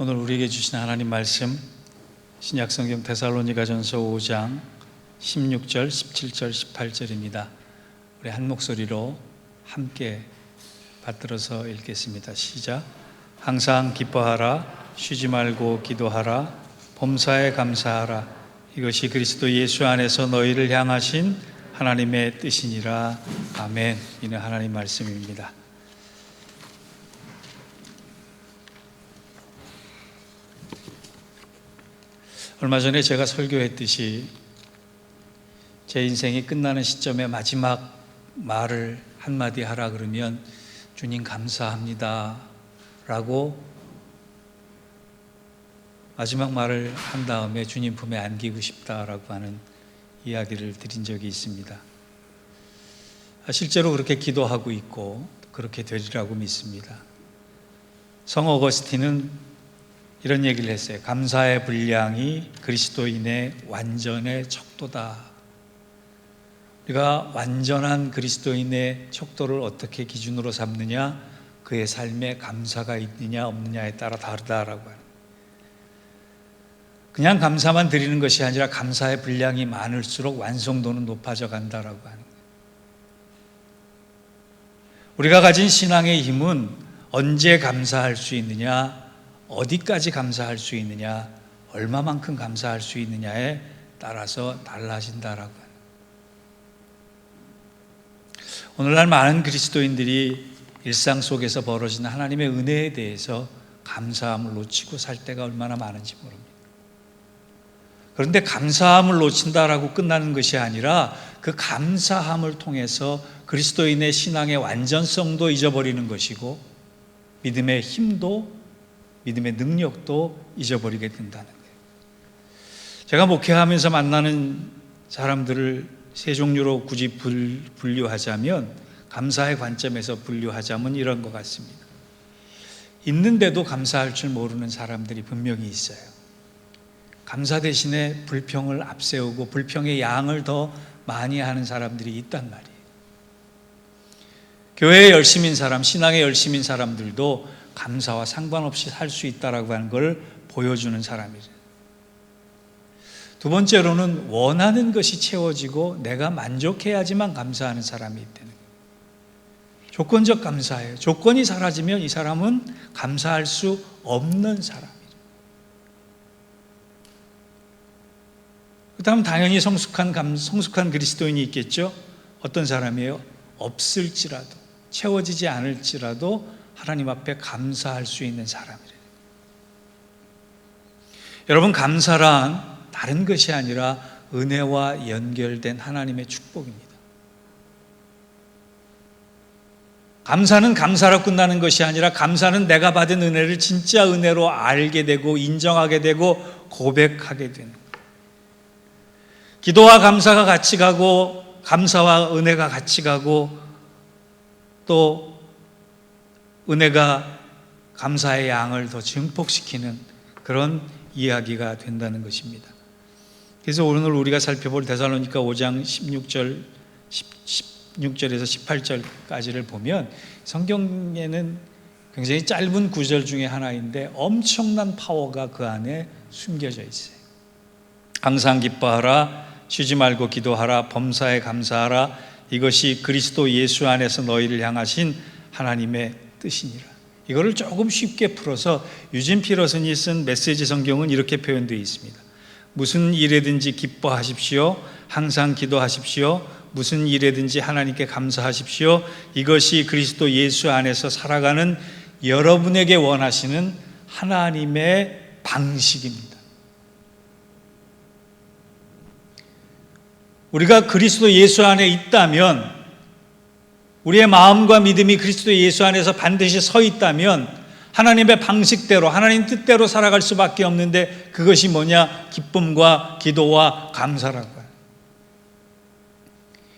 오늘 우리에게 주신 하나님 말씀 신약성경 데살로니가전서 5장 16절, 17절, 18절입니다. 우리 한 목소리로 함께 받들어서 읽겠습니다. 시작. 항상 기뻐하라, 쉬지 말고 기도하라, 범사에 감사하라. 이것이 그리스도 예수 안에서 너희를 향하신 하나님의 뜻이니라. 아멘. 이는 하나님 말씀입니다. 얼마 전에 제가 설교했듯이 제 인생이 끝나는 시점에 마지막 말을 한마디 하라 그러면 주님 감사합니다 라고 마지막 말을 한 다음에 주님 품에 안기고 싶다라고 하는 이야기를 드린 적이 있습니다. 실제로 그렇게 기도하고 있고 그렇게 되리라고 믿습니다. 성 어거스틴은 이런 얘기를 했어요. 감사의 분량이 그리스도인의 완전의 척도다. 우리가 완전한 그리스도인의 척도를 어떻게 기준으로 삼느냐, 그의 삶에 감사가 있느냐 없느냐에 따라 다르다라고 하는. 그냥 감사만 드리는 것이 아니라 감사의 분량이 많을수록 완성도는 높아져 간다라고 하는 거예요. 우리가 가진 신앙의 힘은 언제 감사할 수 있느냐, 어디까지 감사할 수 있느냐, 얼마만큼 감사할 수 있느냐에 따라서 달라진다라고 합니다. 오늘날 많은 그리스도인들이 일상 속에서 벌어지는 하나님의 은혜에 대해서 감사함을 놓치고 살 때가 얼마나 많은지 모릅니다. 그런데 감사함을 놓친다라고 끝나는 것이 아니라 그 감사함을 통해서 그리스도인의 신앙의 완전성도 잊어버리는 것이고 믿음의 힘도, 믿음의 능력도 잊어버리게 된다는 거예요. 제가 목회하면서 만나는 사람들을 세 종류로 굳이 분류하자면, 감사의 관점에서 분류하자면 이런 것 같습니다. 있는데도 감사할 줄 모르는 사람들이 분명히 있어요. 감사 대신에 불평을 앞세우고 불평의 양을 더 많이 하는 사람들이 있단 말이에요. 교회에 열심인 사람, 신앙에 열심인 사람들도 감사와 상관없이 살 수 있다라고 하는 걸 보여주는 사람이죠. 두 번째로는 원하는 것이 채워지고 내가 만족해야지만 감사하는 사람이 있다는 거예요. 조건적 감사예요. 조건이 사라지면 이 사람은 감사할 수 없는 사람이죠. 그다음 당연히 성숙한 그리스도인이 있겠죠. 어떤 사람이에요? 없을지라도, 채워지지 않을지라도 하나님 앞에 감사할 수 있는 사람이래요. 여러분, 감사란 다른 것이 아니라 은혜와 연결된 하나님의 축복입니다. 감사는 감사로 끝나는 것이 아니라 감사는 내가 받은 은혜를 진짜 은혜로 알게 되고 인정하게 되고 고백하게 되는 거예요. 기도와 감사가 같이 가고 감사와 은혜가 같이 가고 또 은혜가 감사의 양을 더 증폭시키는 그런 이야기가 된다는 것입니다. 그래서 오늘 우리가 살펴볼 데살로니가 5장 16절에서 18절까지를 보면 성경에는 굉장히 짧은 구절 중에 하나인데 엄청난 파워가 그 안에 숨겨져 있어요. 항상 기뻐하라, 쉬지 말고 기도하라, 범사에 감사하라. 이것이 그리스도 예수 안에서 너희를 향하신 하나님의 뜻이니라. 이거를 조금 쉽게 풀어서 유진 피러슨이 쓴 메시지 성경은 이렇게 표현되어 있습니다. 무슨 일에든지 기뻐하십시오. 항상 기도하십시오. 무슨 일에든지 하나님께 감사하십시오. 이것이 그리스도 예수 안에서 살아가는 여러분에게 원하시는 하나님의 방식입니다. 우리가 그리스도 예수 안에 있다면, 우리의 마음과 믿음이 그리스도 예수 안에서 반드시 서 있다면 하나님의 방식대로, 하나님 뜻대로 살아갈 수밖에 없는데, 그것이 뭐냐? 기쁨과 기도와 감사라고 해요.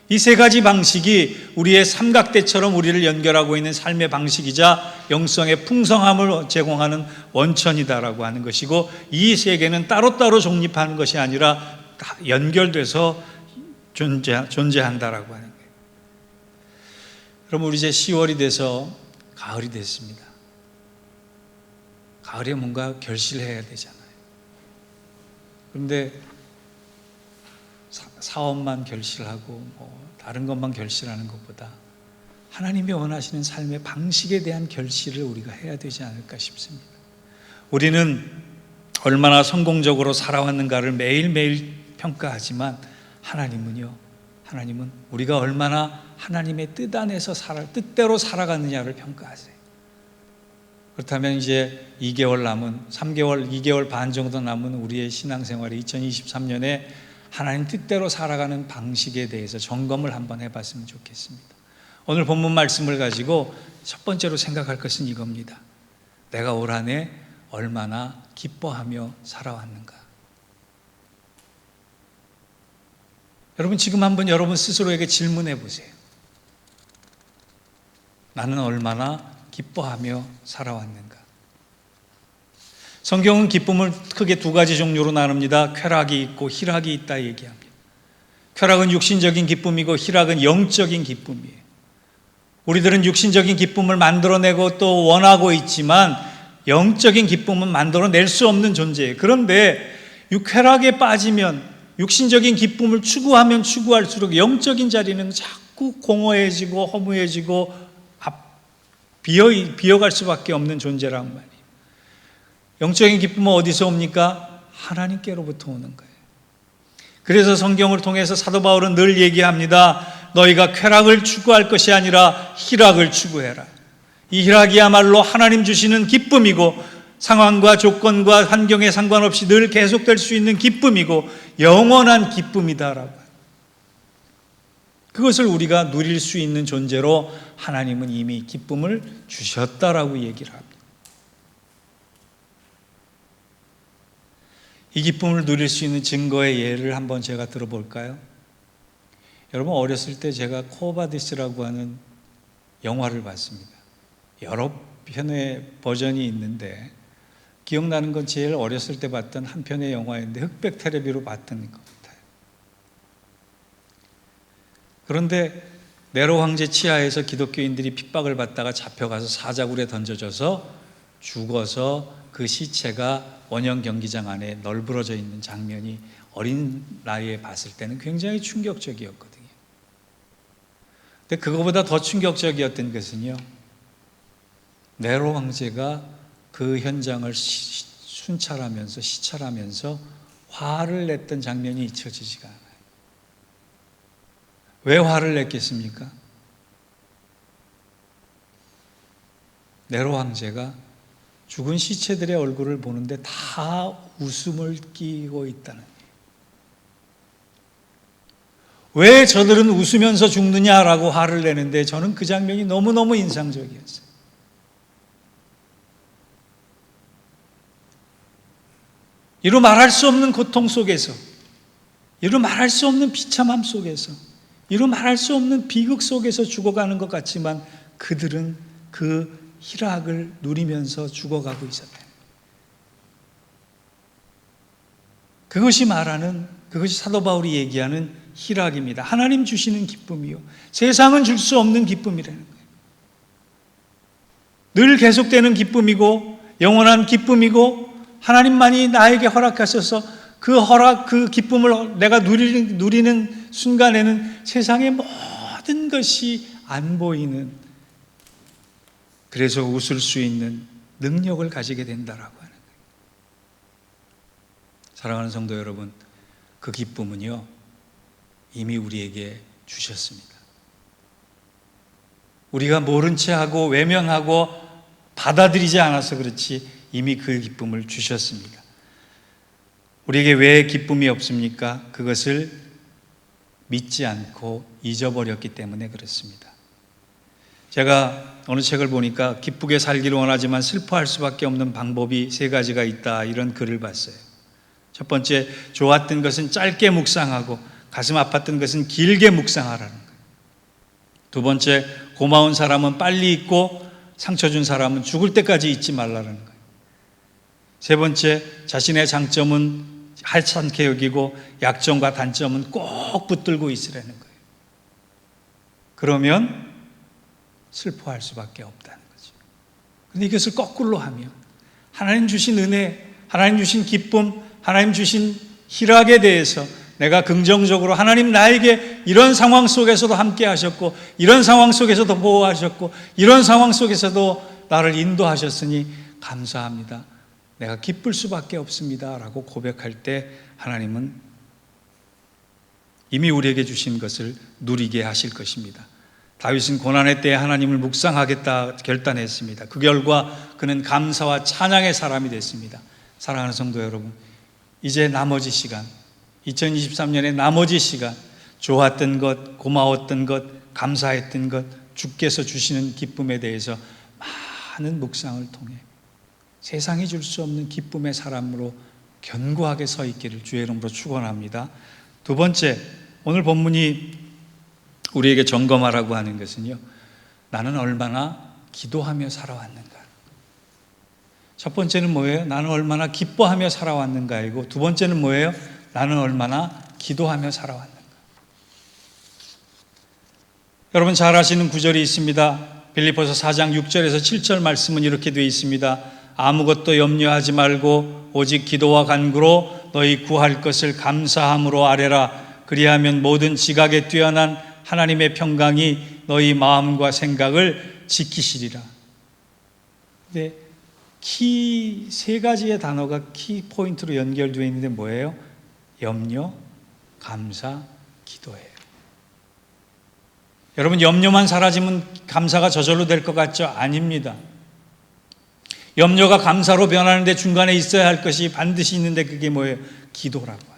이 세 가지 방식이 우리의 삼각대처럼 우리를 연결하고 있는 삶의 방식이자 영성의 풍성함을 제공하는 원천이다라고 하는 것이고, 이 세 개는 따로따로 독립하는 것이 아니라 연결돼서 존재한다라고 하는 거예요. 그럼 우리 이제 10월이 돼서 가을이 됐습니다. 가을에 뭔가 결실해야 되잖아요. 그런데 사업만 결실하고 다른 것만 결실하는 것보다 하나님이 원하시는 삶의 방식에 대한 결실을 우리가 해야 되지 않을까 싶습니다. 우리는 얼마나 성공적으로 살아왔는가를 매일매일 평가하지만 하나님은 우리가 얼마나 하나님의 뜻 안에서 뜻대로 살아가느냐를 평가하세요. 그렇다면 이제 2개월 남은 3개월, 2개월 반 정도 남은 우리의 신앙생활에 2023년에 하나님 뜻대로 살아가는 방식에 대해서 점검을 한번 해봤으면 좋겠습니다. 오늘 본문 말씀을 가지고 첫 번째로 생각할 것은 이겁니다. 내가 올 한 해 얼마나 기뻐하며 살아왔는가. 여러분 지금 한번 여러분 스스로에게 질문해 보세요. 나는 얼마나 기뻐하며 살아왔는가. 성경은 기쁨을 크게 두 가지 종류로 나눕니다. 쾌락이 있고 희락이 있다 얘기합니다. 쾌락은 육신적인 기쁨이고 희락은 영적인 기쁨이에요. 우리들은 육신적인 기쁨을 만들어내고 또 원하고 있지만 영적인 기쁨은 만들어낼 수 없는 존재예요. 그런데 쾌락에 빠지면 육신적인 기쁨을 추구하면 추구할수록 영적인 자리는 자꾸 공허해지고 허무해지고 비어갈 수밖에 없는 존재란 말이에요. 영적인 기쁨은 어디서 옵니까? 하나님께로부터 오는 거예요. 그래서 성경을 통해서 사도 바울은 늘 얘기합니다. 너희가 쾌락을 추구할 것이 아니라 희락을 추구해라. 이 희락이야말로 하나님 주시는 기쁨이고 상황과 조건과 환경에 상관없이 늘 계속될 수 있는 기쁨이고 영원한 기쁨이다라고. 그것을 우리가 누릴 수 있는 존재로 하나님은 이미 기쁨을 주셨다라고 얘기를 합니다. 이 기쁨을 누릴 수 있는 증거의 예를 한번 제가 들어볼까요? 여러분 어렸을 때 제가 코바디스라고 하는 영화를 봤습니다. 여러 편의 버전이 있는데 기억나는 건 제일 어렸을 때 봤던 한 편의 영화인데 흑백 텔레비로 봤던 것 같아요. 그런데 네로 황제 치하에서 기독교인들이 핍박을 받다가 잡혀가서 사자굴에 던져져서 죽어서 그 시체가 원형 경기장 안에 널브러져 있는 장면이 어린 나이에 봤을 때는 굉장히 충격적이었거든요. 근데 그거보다 더 충격적이었던 것은요, 네로 황제가 그 현장을 시찰하면서 화를 냈던 장면이 잊혀지지가 않아요. 왜 화를 냈겠습니까? 네로 황제가 죽은 시체들의 얼굴을 보는데 다 웃음을 띠고 있다는 거예요. 왜 저들은 웃으면서 죽느냐라고 화를 내는데 저는 그 장면이 너무너무 인상적이었어요. 이루 말할 수 없는 고통 속에서, 이루 말할 수 없는 비참함 속에서, 이루 말할 수 없는 비극 속에서 죽어가는 것 같지만 그들은 그 희락을 누리면서 죽어가고 있었다. 그것이 사도 바울이 얘기하는 희락입니다. 하나님 주시는 기쁨이요, 세상은 줄 수 없는 기쁨이라는 거예요. 늘 계속되는 기쁨이고 영원한 기쁨이고 하나님만이 나에게 허락하셔서 그 기쁨을 내가 누리는 순간에는 세상의 모든 것이 안 보이는, 그래서 웃을 수 있는 능력을 가지게 된다라고 하는 거예요. 사랑하는 성도 여러분, 그 기쁨은요 이미 우리에게 주셨습니다. 우리가 모른 채 하고 외면하고 받아들이지 않아서 그렇지 이미 그 기쁨을 주셨습니다. 우리에게 왜 기쁨이 없습니까? 그것을 믿지 않고 잊어버렸기 때문에 그렇습니다. 제가 어느 책을 보니까 기쁘게 살기를 원하지만 슬퍼할 수밖에 없는 방법이 3가지가 있다, 이런 글을 봤어요. 첫 번째, 좋았던 것은 짧게 묵상하고 가슴 아팠던 것은 길게 묵상하라는 거예요. 두 번째, 고마운 사람은 빨리 잊고 상처 준 사람은 죽을 때까지 잊지 말라는 거예요. 세 번째, 자신의 장점은 하찮게 여기고 약점과 단점은 꼭 붙들고 있으라는 거예요. 그러면 슬퍼할 수밖에 없다는 거죠. 그런데 이것을 거꾸로 하면 하나님 주신 은혜, 하나님 주신 기쁨, 하나님 주신 희락에 대해서 내가 긍정적으로 하나님 나에게 이런 상황 속에서도 함께 하셨고, 이런 상황 속에서도 보호하셨고, 이런 상황 속에서도 나를 인도하셨으니 감사합니다, 내가 기쁠 수밖에 없습니다 라고 고백할 때 하나님은 이미 우리에게 주신 것을 누리게 하실 것입니다. 다윗은 고난의 때에 하나님을 묵상하겠다 결단했습니다. 그 결과 그는 감사와 찬양의 사람이 됐습니다. 사랑하는 성도 여러분, 이제 나머지 시간, 2023년의 나머지 시간, 좋았던 것, 고마웠던 것, 감사했던 것, 주께서 주시는 기쁨에 대해서 많은 묵상을 통해 세상이 줄 수 없는 기쁨의 사람으로 견고하게 서 있기를 주의 이름으로 축원합니다. 두 번째, 오늘 본문이 우리에게 점검하라고 하는 것은요, 나는 얼마나 기도하며 살아왔는가. 첫 번째는 뭐예요? 나는 얼마나 기뻐하며 살아왔는가이고, 두 번째는 뭐예요? 나는 얼마나 기도하며 살아왔는가. 여러분 잘 아시는 구절이 있습니다. 빌립보서 4장 6절에서 7절 말씀은 이렇게 되어 있습니다. 아무것도 염려하지 말고 오직 기도와 간구로 너희 구할 것을 감사함으로 아뢰라. 그리하면 모든 지각에 뛰어난 하나님의 평강이 너희 마음과 생각을 지키시리라. 근데 키 세 가지의 단어가 키 포인트로 연결되어 있는데 뭐예요? 염려, 감사, 기도예요. 여러분, 염려만 사라지면 감사가 저절로 될 것 같죠? 아닙니다. 염려가 감사로 변하는데 중간에 있어야 할 것이 반드시 있는데 그게 뭐예요? 기도라고 하는.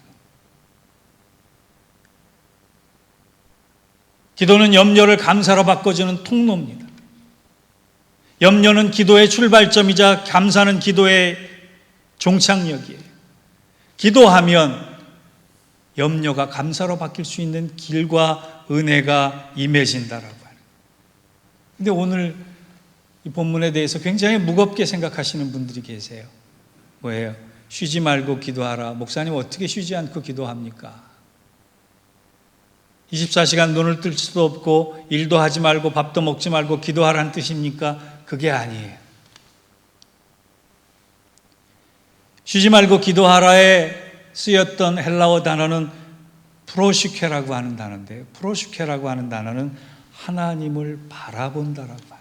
기도는 염려를 감사로 바꿔주는 통로입니다. 염려는 기도의 출발점이자 감사는 기도의 종착역이에요. 기도하면 염려가 감사로 바뀔 수 있는 길과 은혜가 임해진다라고 하는. 근데 오늘 이 본문에 대해서 굉장히 무겁게 생각하시는 분들이 계세요. 뭐예요? 쉬지 말고 기도하라. 목사님 어떻게 쉬지 않고 기도합니까? 24시간 눈을 뜰 수도 없고 일도 하지 말고 밥도 먹지 말고 기도하라는 뜻입니까? 그게 아니에요. 쉬지 말고 기도하라에 쓰였던 헬라어 단어는 프로슈케라고 하는 단어인데요. 프로슈케라고 하는 단어는 하나님을 바라본다라고 합니다.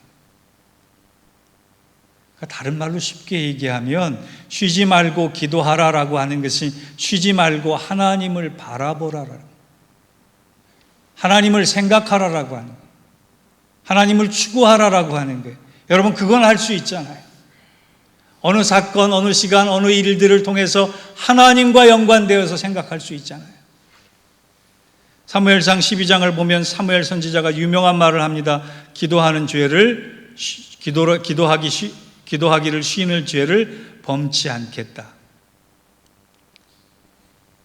그러니까 다른 말로 쉽게 얘기하면 쉬지 말고 기도하라라고 하는 것이 쉬지 말고 하나님을 바라보라라는, 하나님을 생각하라라고 하는 거예요. 하나님을 추구하라라고 하는 거예요. 여러분, 그건 할 수 있잖아요. 어느 사건, 어느 시간, 어느 일들을 통해서 하나님과 연관되어서 생각할 수 있잖아요. 사무엘상 12장을 보면 사무엘 선지자가 유명한 말을 합니다. 기도하기를 쉬는 죄를 범치 않겠다.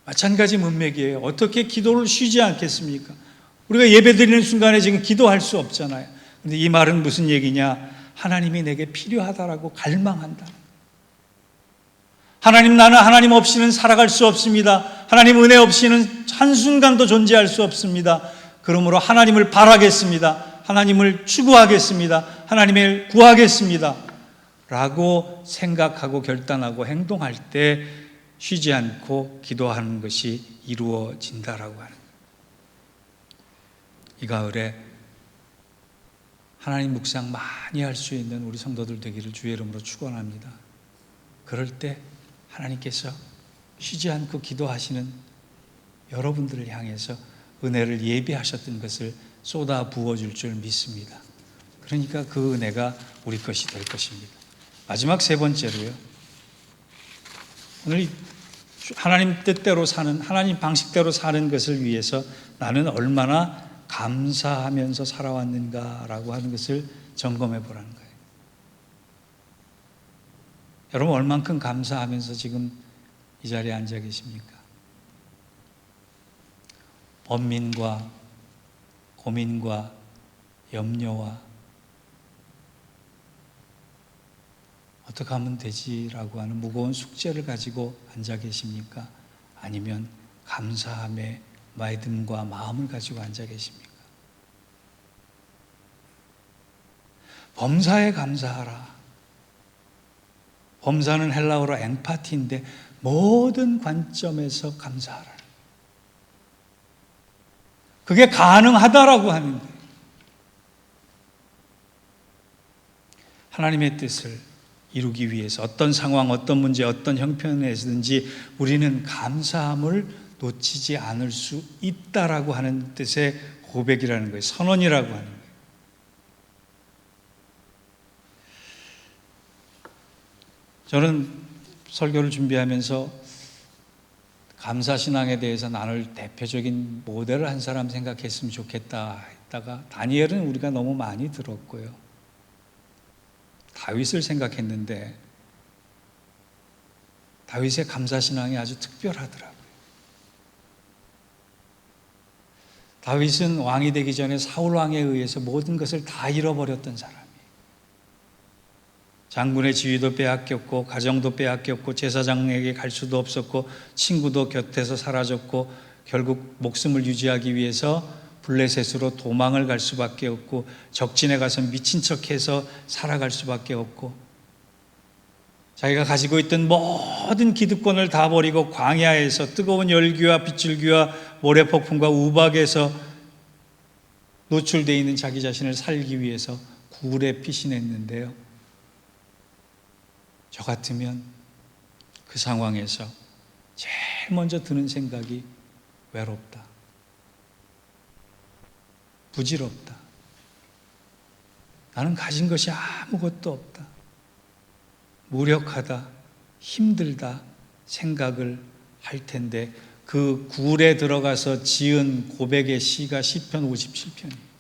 마찬가지 문맥이에요. 어떻게 기도를 쉬지 않겠습니까? 우리가 예배드리는 순간에 지금 기도할 수 없잖아요. 그런데 이 말은 무슨 얘기냐? 하나님이 내게 필요하다라고 갈망한다. 하나님, 나는 하나님 없이는 살아갈 수 없습니다. 하나님 은혜 없이는 한순간도 존재할 수 없습니다. 그러므로 하나님을 바라겠습니다. 하나님을 추구하겠습니다. 하나님을 구하겠습니다 라고 생각하고 결단하고 행동할 때 쉬지 않고 기도하는 것이 이루어진다라고 하는 거예요. 이 가을에 하나님 묵상 많이 할 수 있는 우리 성도들 되기를 주의 이름으로 축원합니다. 그럴 때 하나님께서 쉬지 않고 기도하시는 여러분들을 향해서 은혜를 예비하셨던 것을 쏟아 부어줄 줄 믿습니다. 그러니까 그 은혜가 우리 것이 될 것입니다. 마지막 세 번째로요, 오늘 하나님 뜻대로 사는, 하나님 방식대로 사는 것을 위해서 나는 얼마나 감사하면서 살아왔는가라고 하는 것을 점검해 보라는 거예요. 여러분, 얼만큼 감사하면서 지금 이 자리에 앉아 계십니까? 번민과 고민과 염려와 어떻게 하면 되지라고 하는 무거운 숙제를 가지고 앉아 계십니까? 아니면 감사함의 믿음과 마음을 가지고 앉아 계십니까? 범사에 감사하라. 범사는 헬라어로 엠파티인데 모든 관점에서 감사하라. 그게 가능하다라고 하는 거예요. 하나님의 뜻을 이루기 위해서 어떤 상황, 어떤 문제, 어떤 형편에서든지 우리는 감사함을 놓치지 않을 수 있다라고 하는 뜻의 고백이라는 거예요. 선언이라고 하는 거예요. 저는 설교를 준비하면서 감사신앙에 대해서 나를 대표적인 모델을 한 사람 생각했으면 좋겠다 했다가 다니엘은 우리가 너무 많이 들었고요. 다윗을 생각했는데 다윗의 감사신앙이 아주 특별하더라고요. 다윗은 왕이 되기 전에 사울 왕에 의해서 모든 것을 다 잃어버렸던 사람이에요. 장군의 지위도 빼앗겼고 가정도 빼앗겼고 제사장에게 갈 수도 없었고 친구도 곁에서 사라졌고 결국 목숨을 유지하기 위해서 블레셋으로 도망을 갈 수밖에 없고 적진에 가서 미친 척해서 살아갈 수밖에 없고 자기가 가지고 있던 모든 기득권을 다 버리고 광야에서 뜨거운 열기와 빗줄기와 모래폭풍과 우박에서 노출되어 있는 자기 자신을 살기 위해서 굴에 피신했는데요. 저 같으면 그 상황에서 제일 먼저 드는 생각이 외롭다, 부질없다, 나는 가진 것이 아무것도 없다, 무력하다, 힘들다 생각을 할 텐데 그 굴에 들어가서 지은 고백의 시가 시편 57편이에요.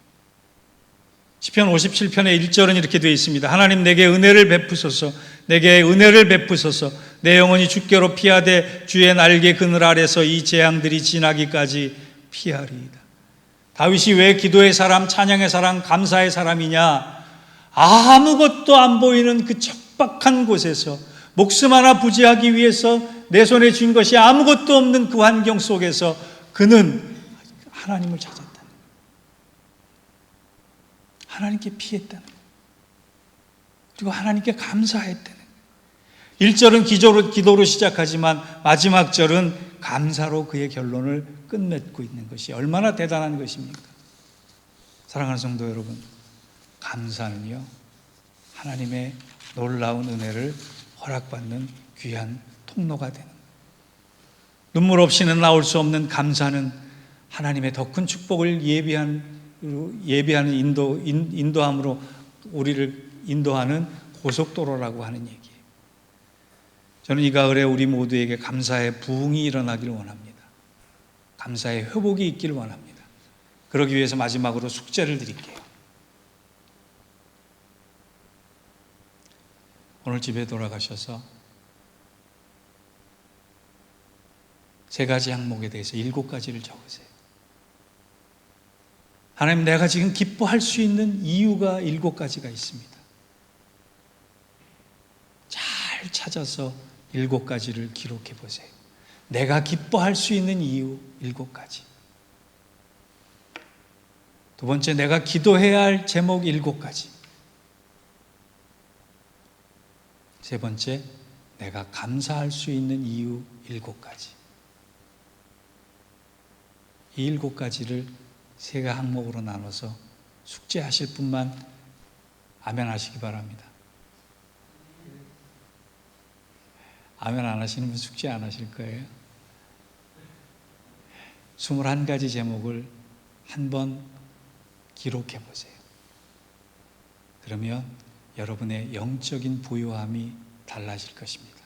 시편 57편의 1절은 이렇게 되어 있습니다. 하나님 내게 은혜를 베푸소서, 내게 은혜를 베푸소서. 내 영혼이 주께로 피하되 주의 날개 그늘 아래서 이 재앙들이 지나기까지 피하리이다. 다윗이 왜 기도의 사람, 찬양의 사람, 감사의 사람이냐? 아무것도 안 보이는 그 척박한 곳에서 목숨 하나 부지하기 위해서 내 손에 쥔 것이 아무것도 없는 그 환경 속에서 그는 하나님을 찾았다. 하나님께 피했다는 거예요. 그리고 하나님께 감사했다는 거예요. 1절은 기도로 시작하지만 마지막 절은 감사로 그의 결론을 끝맺고 있는 것이 얼마나 대단한 것입니까? 사랑하는 성도 여러분, 감사는요 하나님의 놀라운 은혜를 허락받는 귀한 통로가 되는 거예요. 눈물 없이는 나올 수 없는 감사는 하나님의 더 큰 축복을 예비하는 인도함으로 우리를 인도하는 고속도로라고 하는 얘기예요. 저는 이 가을에 우리 모두에게 감사의 부흥이 일어나기를 원합니다. 감사의 회복이 있기를 원합니다. 그러기 위해서 마지막으로 숙제를 드릴게요. 오늘 집에 돌아가셔서 3가지 항목에 대해서 7가지를 적으세요. 하나님, 내가 지금 기뻐할 수 있는 이유가 7가지가 있습니다. 잘 찾아서 7가지를 기록해 보세요. 내가 기뻐할 수 있는 이유 7가지. 두 번째, 내가 기도해야 할 제목 7가지. 세 번째, 내가 감사할 수 있는 이유 7가지. 이 7가지를 3개 항목으로 나눠서 숙제하실 분만 아멘 하시기 바랍니다. 아멘 안 하시는 분 숙제 안 하실 거예요. 21가지 제목을 한번 기록해 보세요. 그러면 여러분의 영적인 부요함이 달라질 것입니다.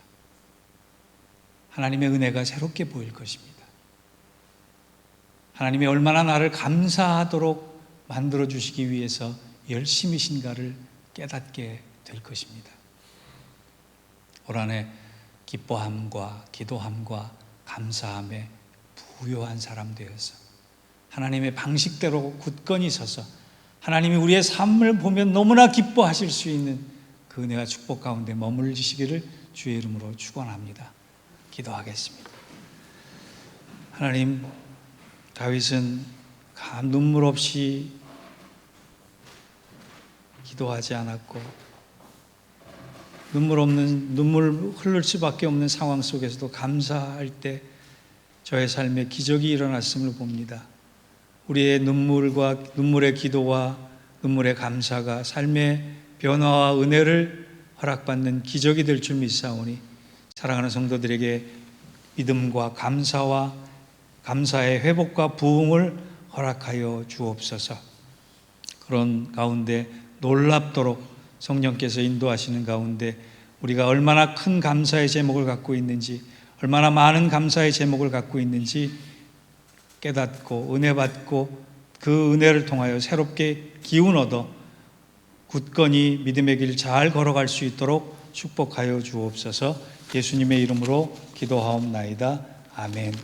하나님의 은혜가 새롭게 보일 것입니다. 하나님이 얼마나 나를 감사하도록 만들어주시기 위해서 열심히신가를 깨닫게 될 것입니다. 올 한해 기뻐함과 기도함과 감사함에 부요한 사람 되어서 하나님의 방식대로 굳건히 서서 하나님이 우리의 삶을 보면 너무나 기뻐하실 수 있는 그 은혜와 축복 가운데 머물리시기를 주의 이름으로 축원합니다. 기도하겠습니다. 하나님, 다윗은 눈물 없이 기도하지 않았고 눈물 흘릴 수밖에 없는 상황 속에서도 감사할 때 저의 삶에 기적이 일어났음을 봅니다. 우리의 눈물의 기도와 눈물의 감사가 삶의 변화와 은혜를 허락받는 기적이 될 줄 믿사오니 사랑하는 성도들에게 믿음과 감사와 감사의 회복과 부흥을 허락하여 주옵소서. 그런 가운데 놀랍도록 성령께서 인도하시는 가운데 우리가 얼마나 큰 감사의 제목을 갖고 있는지, 얼마나 많은 감사의 제목을 갖고 있는지 깨닫고 은혜 받고 그 은혜를 통하여 새롭게 기운 얻어 굳건히 믿음의 길 잘 걸어갈 수 있도록 축복하여 주옵소서. 예수님의 이름으로 기도하옵나이다. 아멘.